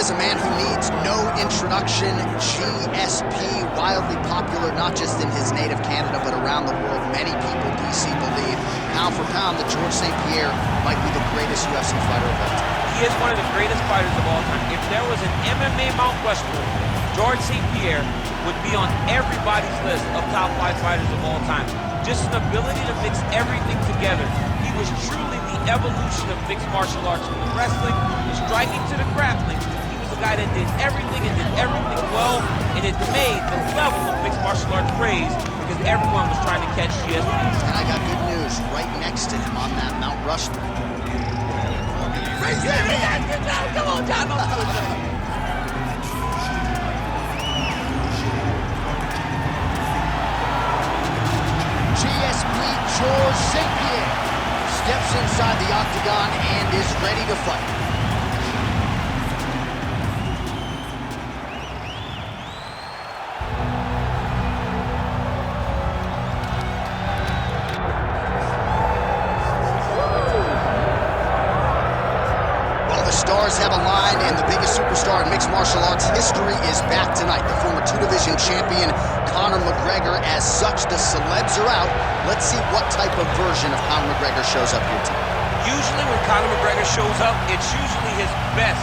is a man who needs no introduction. GSP, wildly popular not just in his native Canada, but around the world. Many people, DC, believe, pound for pound, that George St-Pierre might be the greatest UFC fighter of all time. He is one of the greatest fighters of all time. If there was an MMA Mount Rushmore, George St-Pierre would be on everybody's list of top 5 fighters of all time. Just an ability to mix everything together. He was truly the evolution of mixed martial arts, from the wrestling, the striking to the grappling. He was a guy that did everything and did everything well, and it made the level of mixed martial arts praise because everyone was trying to catch GSP. And I got good news right next to him on that Mount Rushmore. Come on, John. GSP George St-Pierre steps inside the octagon and is ready to fight. Well, the stars have aligned, and the biggest superstar in mixed martial arts history is back tonight. The former 2-division champion, Conor McGregor. As such, the celebs are out. Let's see what type of version of Conor McGregor shows up here tonight. Usually when Conor McGregor shows up, it's usually his best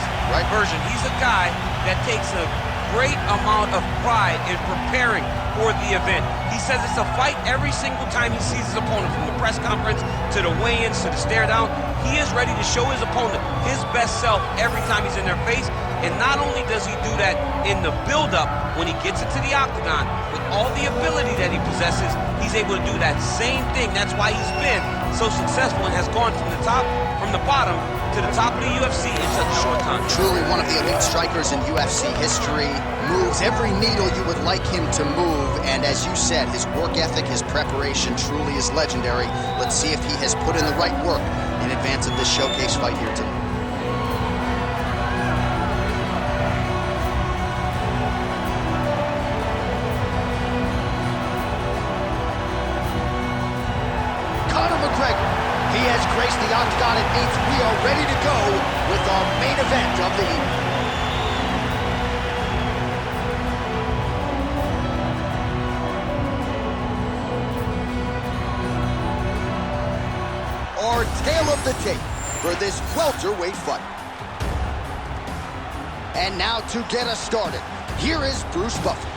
version. He's a guy that takes a great amount of pride in preparing for the event. He says it's a fight every single time he sees his opponent, from the press conference to the weigh-ins to the stare down. He is ready to show his opponent his best self every time he's in their face. And not only does he do that in the build-up when he gets into the octagon, with all the ability that he possesses, he's able to do that same thing. That's why he's been so successful and has gone from the bottom to the top of the UFC in such a short time. Truly one of the elite strikers in UFC history. Moves every needle you would like him to move. And as you said, his work ethic, his preparation truly is legendary. Let's see if he has put in the right work in advance of this showcase fight here tonight. Conor McGregor, he has graced the octagon. It means we are ready to go with our main event of the evening. Our tale of the tape for this welterweight fight. And now to get us started, here is Bruce Buffer.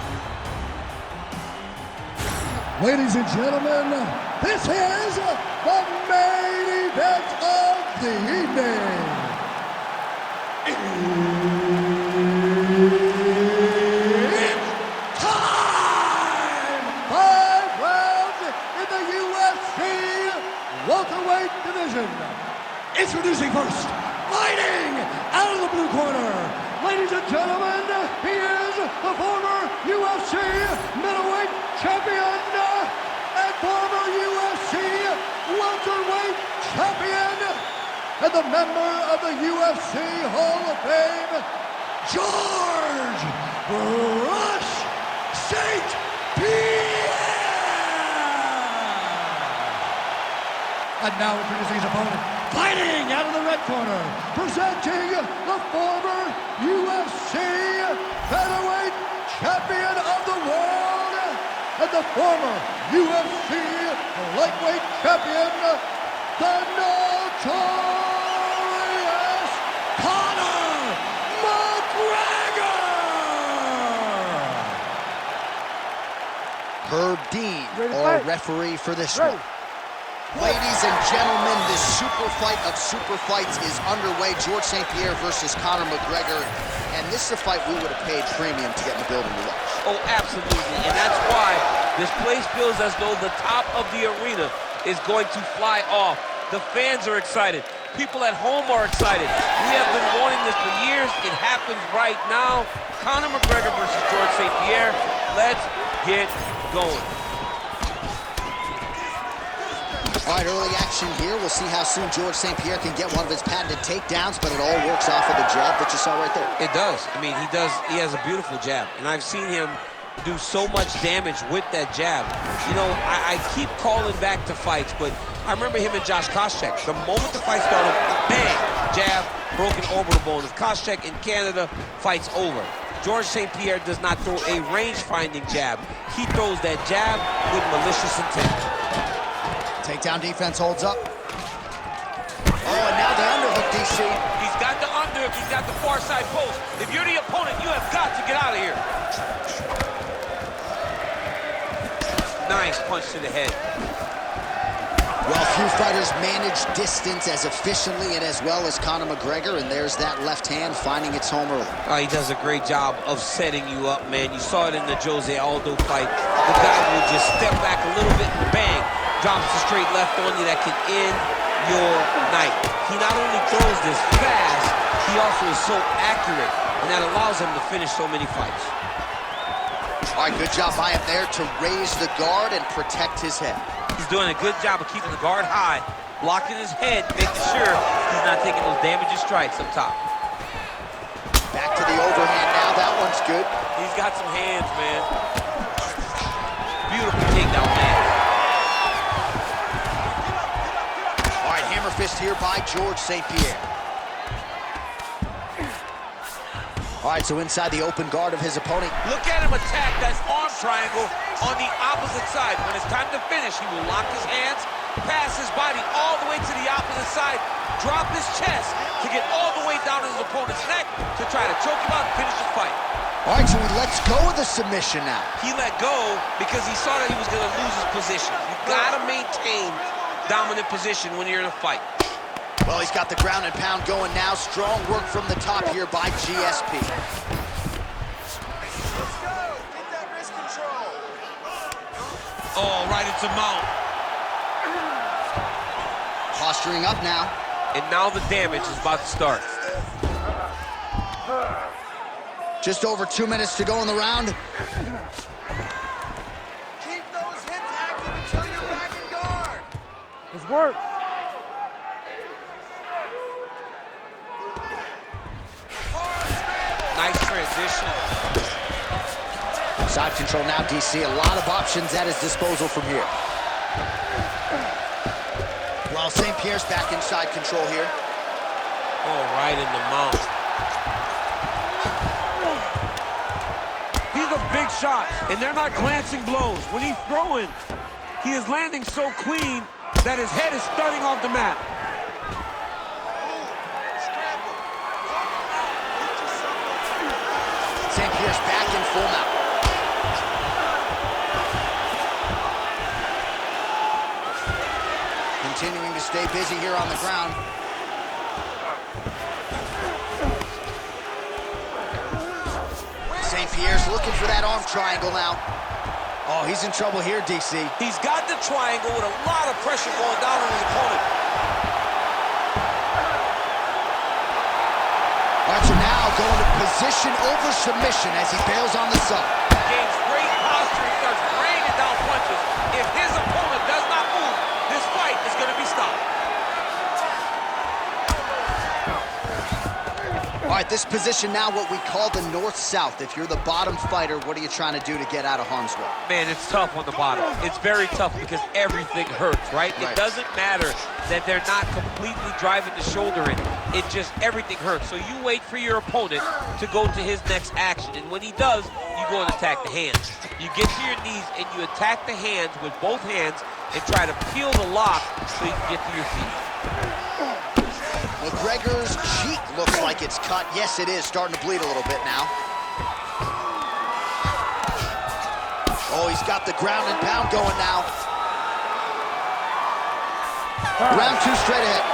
Ladies and gentlemen, this is the main event of the evening. It's time! 5 rounds in the UFC welterweight division. Introducing first, fighting out of the blue corner. Ladies and gentlemen, he is the former UFC middleweight champion and former UFC welterweight champion and the member of the UFC Hall of Fame, George Rush St-Pierre. And now introducing his opponent, fighting out of the red corner, presenting the former UFC featherweight champion of the world and the former UFC lightweight champion, the notorious Conor McGregor. Herb Dean, our referee for this one. Ladies and gentlemen, this super fight of super fights is underway. George St-Pierre versus Conor McGregor. And this is a fight we would have paid premium to get in the building to watch. Oh, absolutely. And that's why this place feels as though the top of the arena is going to fly off. The fans are excited. People at home are excited. We have been wanting this for years. It happens right now. Conor McGregor versus George St-Pierre. Let's get going. All right, early action here. We'll see how soon George St-Pierre can get one of his patented takedowns, but it all works off of the jab that you saw right there. It does. I mean, he has a beautiful jab, and I've seen him do so much damage with that jab. You know, I keep calling back to fights, but I remember him and Josh Koscheck. The moment the fight started, bang, jab, broken orbital bone. If Koscheck in Canada, fight's over. George St-Pierre does not throw a range-finding jab. He throws that jab with malicious intent. Takedown defense holds up. Oh, and now the underhook, DC. He's got the underhook. He's got the far side post. If you're the opponent, you have got to get out of here. Nice punch to the head. Well, few fighters manage distance as efficiently and as well as Conor McGregor, and there's that left hand finding its home early. He does a great job of setting you up, man. You saw it in the Jose Aldo fight. The guy will just step back a little bit and bang, drops a straight left on you that can end your night. He not only throws this fast, he also is so accurate, and that allows him to finish so many fights. All right, good job by him there to raise the guard and protect his head. He's doing a good job of keeping the guard high, blocking his head, making sure he's not taking those damaging strikes up top. Back to the overhand now. That one's good. He's got some hands, man. Beautiful takedown, man. All right, hammer fist here by George St-Pierre. All right, so inside the open guard of his opponent. Look at him attack that arm triangle on the opposite side. When it's time to finish, he will lock his hands, pass his body all the way to the opposite side, drop his chest to get all the way down to his opponent's neck to try to choke him out and finish the fight. All right, so he lets go of the submission now. He let go because he saw that he was going to lose his position. You got to maintain dominant position when you're in a fight. Well, he's got the ground and pound going now. Strong work from the top here by GSP. Let's go. Get that wrist control. Oh, right into mount. Posturing up now. And now the damage is about to start. Just over 2 minutes to go in the round. Keep those hips active until you're back in guard. Let's work. Nice transition. Side control now, DC. A lot of options at his disposal from here. Well, St-Pierre's back in side control here. Oh, right in the mouth. He's a big shot, and they're not glancing blows. When he's throwing, he is landing so clean that his head is starting off the mat. St-Pierre's back in full mount. Continuing to stay busy here on the ground. St-Pierre's looking for that arm triangle now. Oh, he's in trouble here, DC. He's got the triangle with a lot of pressure going down on his opponent. All right, so now going to position over submission as he bails on the sub. Gains great posture and starts raining down punches. If his opponent does not move, this fight is going to be stopped. All right, this position now what we call the north-south. If you're the bottom fighter, what are you trying to do to get out of harm's way? Man, it's tough on the bottom. It's very tough because everything hurts, right? It doesn't matter that they're not completely driving the shoulder in. It just, everything hurts. So you wait for your opponent to go to his next action. And when he does, you go and attack the hands. You get to your knees and you attack the hands with both hands and try to peel the lock so you can get to your feet. McGregor's cheek looks like it's cut. Yes, it is. Starting to bleed a little bit now. Oh, he's got the ground and pound going now. Round two straight ahead.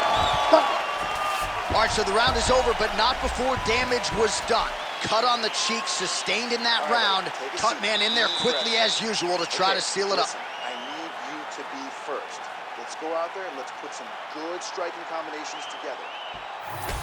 All right, so the round is over, but not before damage was done. Cut on the cheek, sustained in that round. Cut man in there quickly as usual to try to seal it up. I need you to be first. Let's go out there and let's put some good striking combinations together.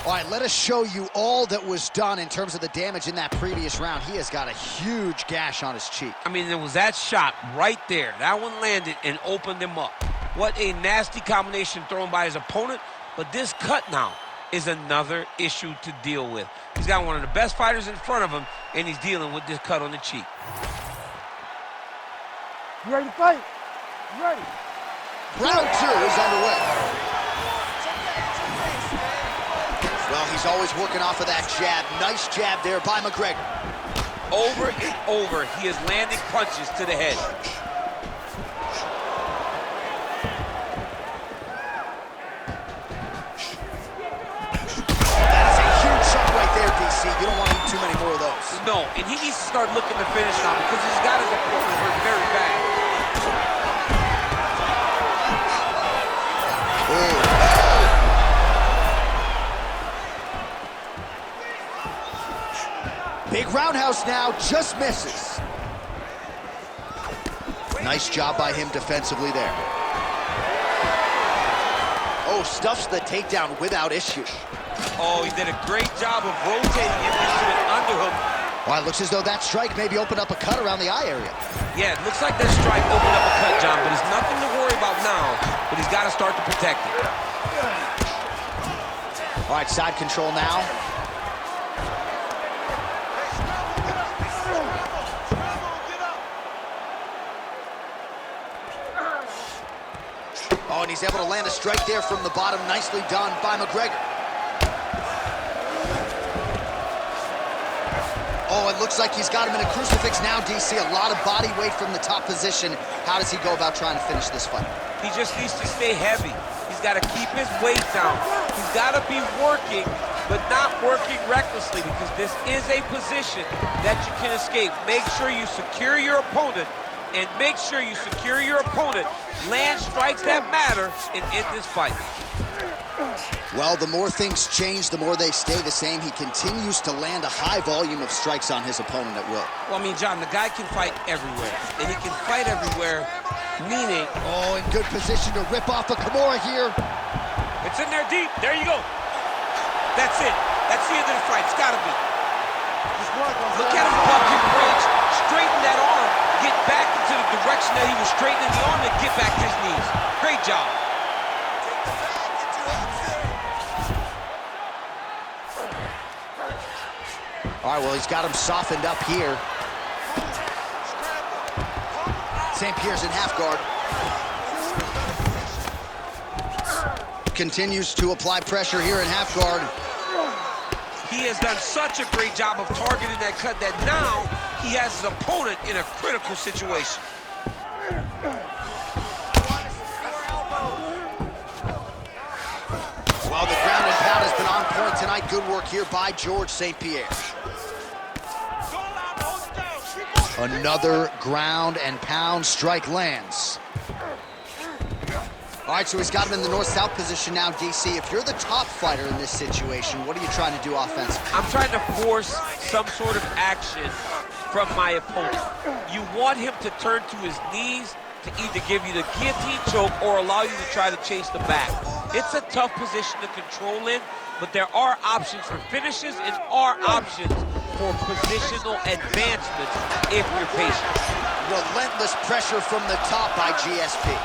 All right, let us show you all that was done in terms of the damage in that previous round. He has got a huge gash on his cheek. I mean, there was that shot right there. That one landed and opened him up. What a nasty combination thrown by his opponent. But this cut now is another issue to deal with. He's got one of the best fighters in front of him, and he's dealing with this cut on the cheek. You ready to fight? You ready? Round 2 is underway. Well, he's always working off of that jab. Nice jab there by McGregor. Over and over, he is landing punches to the head. That is a huge shot right there, DC. You don't want to eat too many more of those. No, and he needs to start looking to finish now because he's got his opponent hurt very bad. Big roundhouse now, just misses. Nice job by him defensively there. Oh, stuffs the takedown without issue. Oh, he did a great job of rotating him into an underhook. Well, it looks as though that strike maybe opened up a cut around the eye area. Yeah, it looks like that strike opened up a cut, John, but it's nothing to worry about now, but he's got to start to protect it. All right, side control now. Oh, and he's able to land a strike there from the bottom. Nicely done by McGregor. Oh, it looks like he's got him in a crucifix now, DC. A lot of body weight from the top position. How does he go about trying to finish this fight? He just needs to stay heavy. He's got to keep his weight down. He's got to be working, but not working recklessly, because this is a position that you can escape. Make sure you secure your opponent, and make sure you secure your opponent, land strikes that matter, and end this fight. Well, the more things change, the more they stay the same. He continues to land a high volume of strikes on his opponent at will. Well, I mean, John, the guy can fight everywhere, and he can fight everywhere, meaning... Oh, in good position to rip off a Kimura here. It's in there deep. There you go. That's it. That's the end of the fight. It's got to be. Look at him buck his bridge, straighten that arm, get back into the direction that he was straightening the arm, and get back to his knees. Great job. All right, well, he's got him softened up here. St-Pierre's in half guard. Continues to apply pressure here in half guard. He has done such a great job of targeting that cut that now he has his opponent in a critical situation. Well, the ground and pound has been on point tonight. Good work here by George St-Pierre. Another ground and pound strike lands. All right, so he's got him in the north-south position now, DC. If you're the top fighter in this situation, what are you trying to do offensively? I'm trying to force some sort of action from my opponent. You want him to turn to his knees to either give you the guillotine choke or allow you to try to chase the back. It's a tough position to control in, but there are options for finishes and are options for positional advancements if you're patient. Relentless pressure from the top by GSP.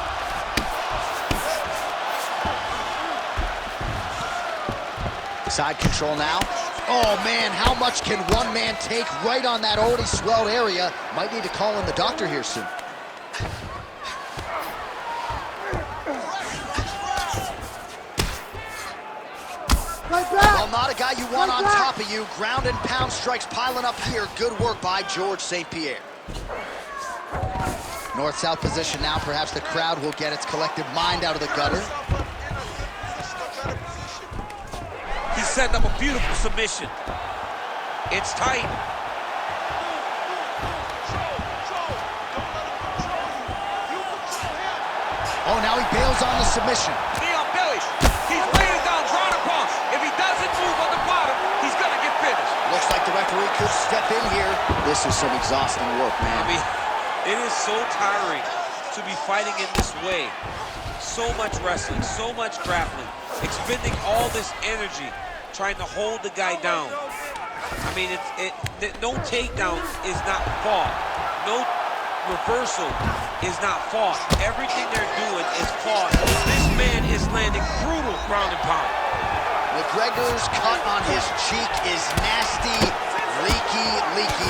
Side control now. Oh, man, how much can one man take right on that already swelled area? Might need to call in the doctor here soon. Well, not a guy you want on top of you. Ground and pound strikes piling up here. Good work by George St-Pierre. North-south position now. Perhaps the crowd will get its collective mind out of the gutter. He's setting up a beautiful submission. It's tight. Oh, now he bails on the submission. Knee on belly. He's laying down, ground and pound. If he doesn't move on the bottom, he's gonna get finished. Looks like the referee could step in here. This is some exhausting work, man. I mean, it is so tiring to be fighting in this way. So much wrestling, so much grappling, expending all this energy trying to hold the guy down. I mean, no takedown is not fought. No reversal is not fought. Everything they're doing is fought. This man is landing brutal ground and pound. McGregor's cut on his cheek is nasty, leaky.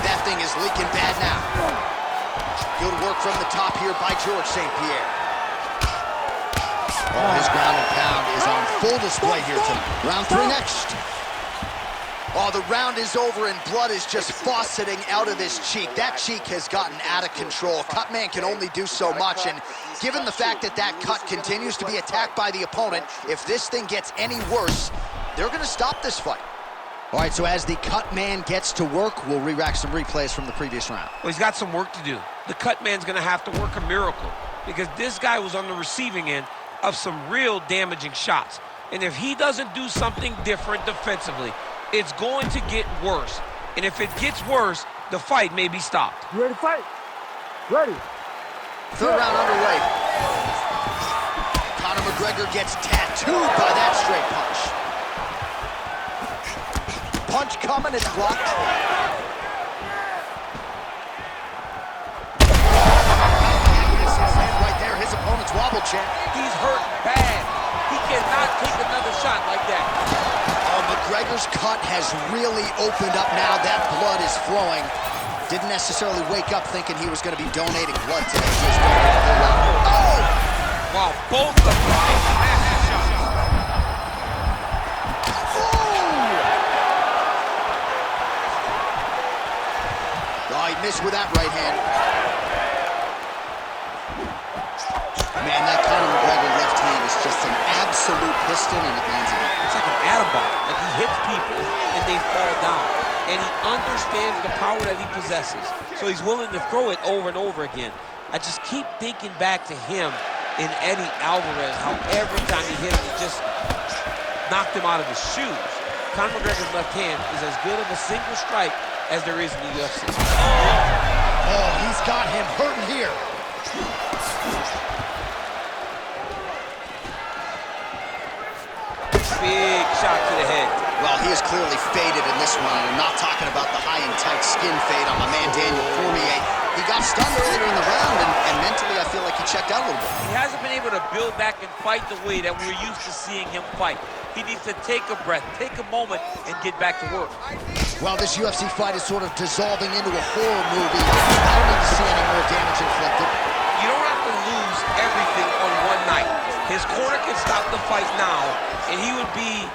That thing is leaking bad now. Good work from the top here by George St-Pierre. Oh, his ground and pound is on full display here tonight. Round 3 next. Oh, the round is over and blood is just fauceting out of this cheek. That cheek has gotten out of control. Cut man can only do so much, and given the fact that that cut continues to be attacked by the opponent, if this thing gets any worse, they're gonna stop this fight. All right, so as the cut man gets to work, we'll re-rack some replays from the previous round. Well, he's got some work to do. The cut man's gonna have to work a miracle because this guy was on the receiving end of some real damaging shots. And if he doesn't do something different defensively, it's going to get worse. And if it gets worse, the fight may be stopped. You ready to fight? Ready. 3rd round underway. Conor McGregor gets tattooed by that straight punch. Punch coming, it's blocked. His hand right there, his opponent's wobble check. He's hurt bad. He cannot take another shot like that. Oh, McGregor's cut has really opened up now that blood is flowing. Didn't necessarily wake up thinking he was going to be donating blood today. He was donating the blood. Oh! Wow, both of them taking massive shots. Oh, he missed with that right hand. Man, that Conor McGregor left hand is just an absolute piston, and it lands again. It's like an atom bomb. Like he hits people and they fall down. And he understands the power that he possesses. So he's willing to throw it over and over again. I just keep thinking back to him in Eddie Alvarez, how every time he hit him, he just knocked him out of his shoes. Conor McGregor's left hand is as good of a single strike as there is in the UFC. Oh, he's got him hurting here. Big shot to the head. Well, he is clearly faded in this one. I'm not talking about the high and tight skin fade on my man Daniel Cormier. He got stunned earlier in the round, and mentally I feel like he checked out a little bit. He hasn't been able to build back and fight the way that we're used to seeing him fight. He needs to take a breath, take a moment, and get back to work. Well, this UFC fight is sort of dissolving into a horror movie. I don't need to see any more damage inflicted. You don't have to lose everything on one night. His corner can stop the fight now, and he would be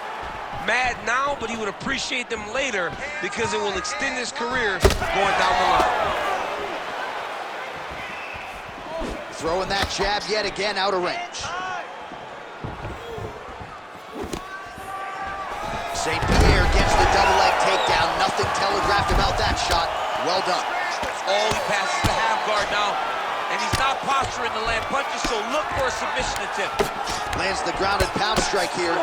mad now, but he would appreciate them later because it will extend his career going down the line. Throwing that jab yet again out of range. St-Pierre gets the double leg takedown. Nothing telegraphed about that shot. Well done. Oh, he passes the half guard now, and he's not posturing to land punches, so look for a submission attempt. Lands the grounded pound strike here.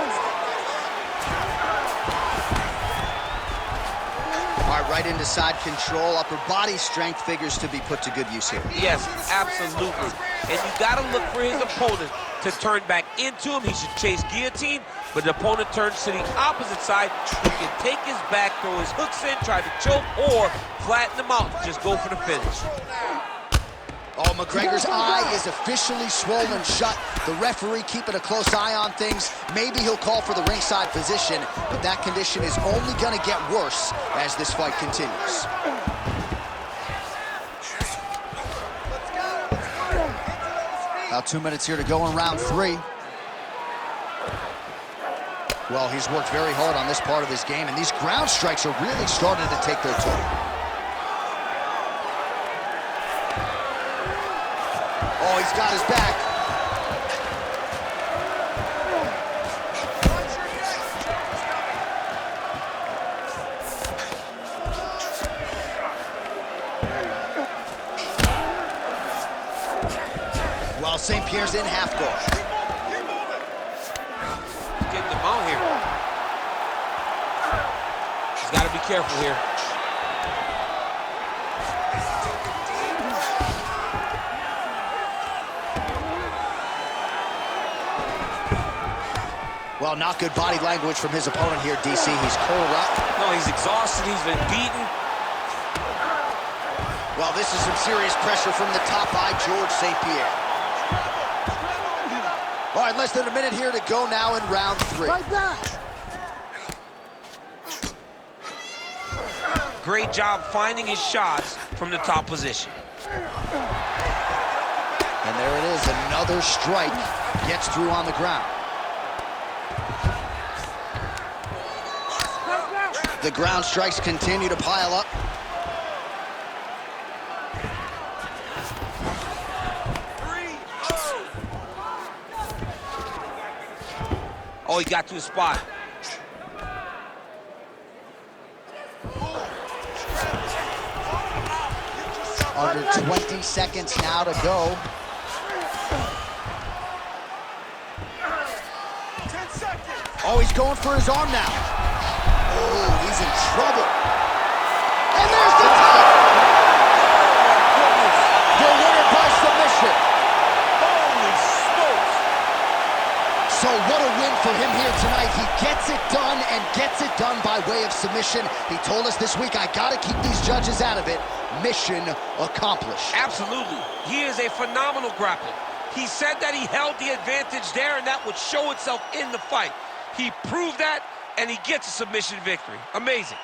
All right, right into side control. Upper body strength figures to be put to good use here. Yes, absolutely. And you got to look for his opponent to turn back into him. He should chase guillotine, but the opponent turns to the opposite side. He can take his back, throw his hooks in, try to choke, or flatten him out. Just go for the finish. Oh, McGregor's eye is officially swollen shut. The referee keeping a close eye on things. Maybe he'll call for the ringside position, but that condition is only going to get worse as this fight continues. About 2 minutes here to go in round 3. Well, he's worked very hard on this part of his game, and these ground strikes are really starting to take their toll. Oh, he's got his back. Well, St-Pierre's in half guard. Getting the mount here. He's got to be careful here. Well, not good body language from his opponent here, DC. He's curled up. No, he's exhausted. He's been beaten. Well, this is some serious pressure from the top by George St-Pierre. All right, less than a minute here to go now in round 3. Like that. Great job finding his shots from the top position. And there it is, another strike gets through on the ground. The ground strikes continue to pile up. Oh, he got to his spot. Under 20 seconds now to go. 10 seconds. Oh, he's going for his arm now. Oh, he's in trouble. And there's the tap! The winner by submission. Holy smokes! So what a win for him here tonight. He gets it done and gets it done by way of submission. He told us this week, I gotta keep these judges out of it. Mission accomplished. Absolutely. He is a phenomenal grappler. He said that he held the advantage there and that would show itself in the fight. He proved that and he gets a submission victory. Amazing.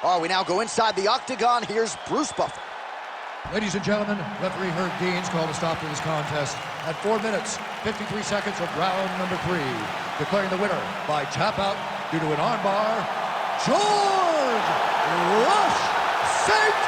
All right, we now go inside the octagon. Here's Bruce Buffer. Ladies and gentlemen, referee Herb Deans called a stop to this contest at 4 minutes, 53 seconds of round number 3, declaring the winner by tap out due to an armbar, George Rush St.